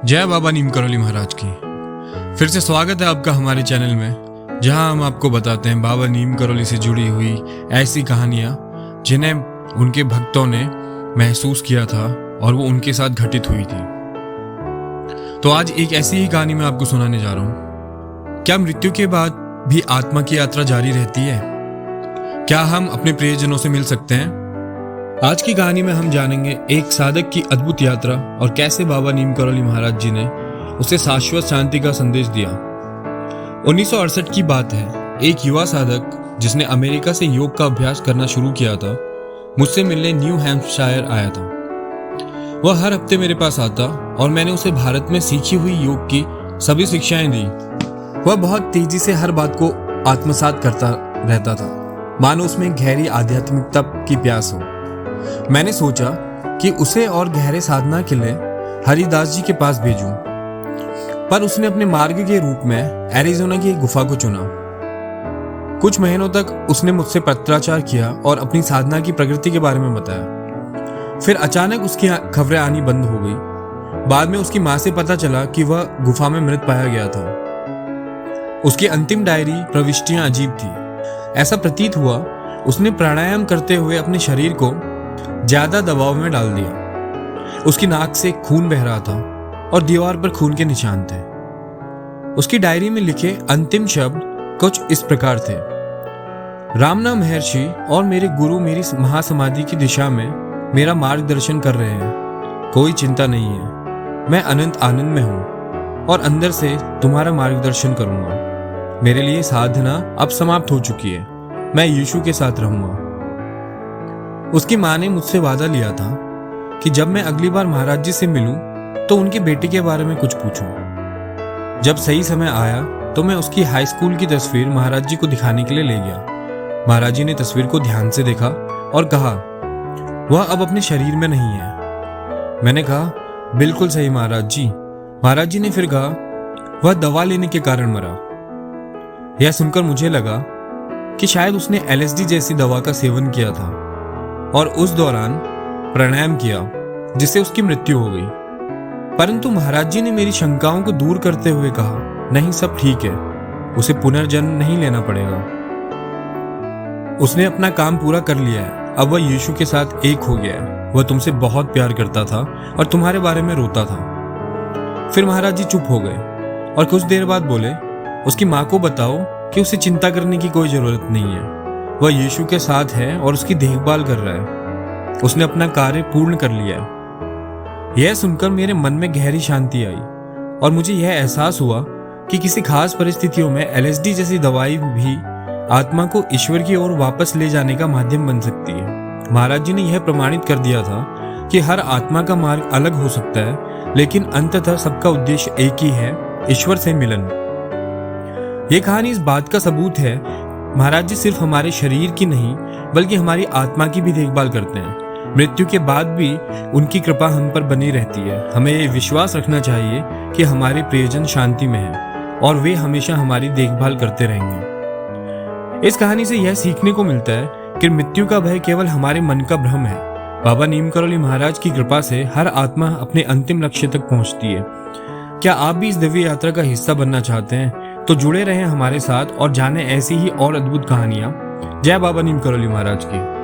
जय बाबा नीम करौली महाराज की। फिर से स्वागत है आपका हमारे चैनल में, जहां हम आपको बताते हैं बाबा नीम करौली से जुड़ी हुई ऐसी कहानियां जिन्हें उनके भक्तों ने महसूस किया था और वो उनके साथ घटित हुई थी। तो आज एक ऐसी ही कहानी मैं आपको सुनाने जा रहा हूं। क्या मृत्यु के बाद भी आत्मा की यात्रा जारी रहती है? क्या हम अपने प्रियजनों से मिल सकते हैं? आज की कहानी में हम जानेंगे एक साधक की अद्भुत यात्रा और कैसे बाबा नीम करौली महाराज जी ने उसे शाश्वत शांति का संदेश दिया। 1968 की बात है। एक युवा साधक जिसने अमेरिका से योग का अभ्यास करना शुरू किया था, मुझसे मिलने न्यू हैम्पशायर आया था। वह हर हफ्ते मेरे पास आता और मैंने उसे भारत में सीखी हुई योग की सभी शिक्षाएं दी। वह बहुत तेजी से हर बात को आत्मसात करता रहता था, मानो उसमें गहरी आध्यात्मिकता की प्यास हो। मैंने सोचा कि उसे और गहरे साधना के लिए हरिदास जी के पास भेजूं, पर उसने अपने मार्ग के रूप में एरिज़ोना की एक गुफा को चुना। कुछ महीनों तक उसने मुझसे पत्राचार किया और अपनी साधना की प्रकृति के बारे में बताया। फिर अचानक उसकी खबरें आनी बंद हो गई। बाद में उसकी मां से पता चला कि वह गुफा में मृत पाया गया था। उसकी अंतिम डायरी प्रविष्टियां अजीब थी। ऐसा प्रतीत हुआ उसने प्राणायाम करते हुए अपने शरीर को ज्यादा दबाव में डाल दिया। उसकी नाक से खून बह रहा था और दीवार पर खून के निशान थे। उसकी डायरी में लिखे अंतिम शब्द कुछ इस प्रकार थे: रामना महर्षि और मेरे गुरु मेरी महासमाधि की दिशा में मेरा मार्गदर्शन कर रहे हैं। कोई चिंता नहीं है, मैं अनंत आनंद में हूं और अंदर से तुम्हारा मार्गदर्शन करूंगा। मेरे लिए साधना अब समाप्त हो चुकी है, मैं यीशु के साथ रहूंगा। उसकी मां ने मुझसे वादा लिया था कि जब मैं अगली बार महाराज जी से मिलूं तो उनके बेटे के बारे में कुछ पूछूं। जब सही समय आया तो मैं उसकी हाई स्कूल की तस्वीर महाराज जी को दिखाने के लिए ले गया। महाराज जी ने तस्वीर को ध्यान से देखा और कहा, वह अब अपने शरीर में नहीं है। मैंने कहा, बिल्कुल सही महाराज जी। महाराज जी ने फिर कहा, वह दवा लेने के कारण मरा। यह सुनकर मुझे लगा कि शायद उसने LSD जैसी दवा का सेवन किया था और उस दौरान प्राणायाम किया, जिससे उसकी मृत्यु हो गई। परंतु महाराज जी ने मेरी शंकाओं को दूर करते हुए कहा, नहीं, सब ठीक है, उसे पुनर्जन्म नहीं लेना पड़ेगा। उसने अपना काम पूरा कर लिया है, अब वह यीशु के साथ एक हो गया है। वह तुमसे बहुत प्यार करता था और तुम्हारे बारे में रोता था। फिर महाराज जी चुप हो गए और कुछ देर बाद बोले, उसकी माँ को बताओ कि उसे चिंता करने की कोई जरूरत नहीं है। वह यीशु के साथ है और उसकी देखभाल कर रहा है। उसने अपना कार्य पूर्ण कर लिया है। यह सुनकर मेरे मन में गहरी शांति आई और मुझे यह एहसास हुआ कि किसी खास परिस्थितियों में LSD जैसी दवाई भी आत्मा को ईश्वर की ओर वापस ले जाने का माध्यम बन सकती है। महाराज जी ने यह प्रमाणित कर दिया था कि हर आत्मा का मार्ग अलग हो सकता है, लेकिन अंततः सबका उद्देश्य एक ही है, ईश्वर से मिलन। यह कहानी इस बात का सबूत है, महाराज जी सिर्फ हमारे शरीर की नहीं बल्कि हमारी आत्मा की भी देखभाल करते हैं। मृत्यु के बाद भी उनकी कृपा हम पर बनी रहती है। हमें ये विश्वास रखना चाहिए कि हमारे प्रियजन शांति में हैं और वे हमेशा हमारी देखभाल करते रहेंगे। इस कहानी से यह सीखने को मिलता है कि मृत्यु का भय केवल हमारे मन का भ्रम है। बाबा नीम करौली महाराज की कृपा से हर आत्मा अपने अंतिम लक्ष्य तक पहुंचती है। क्या आप भी इस दिव्य यात्रा का हिस्सा बनना चाहते हैं? तो जुड़े रहें हमारे साथ और जानें ऐसी ही और अद्भुत कहानियां। जय बाबा नीम करौली महाराज की।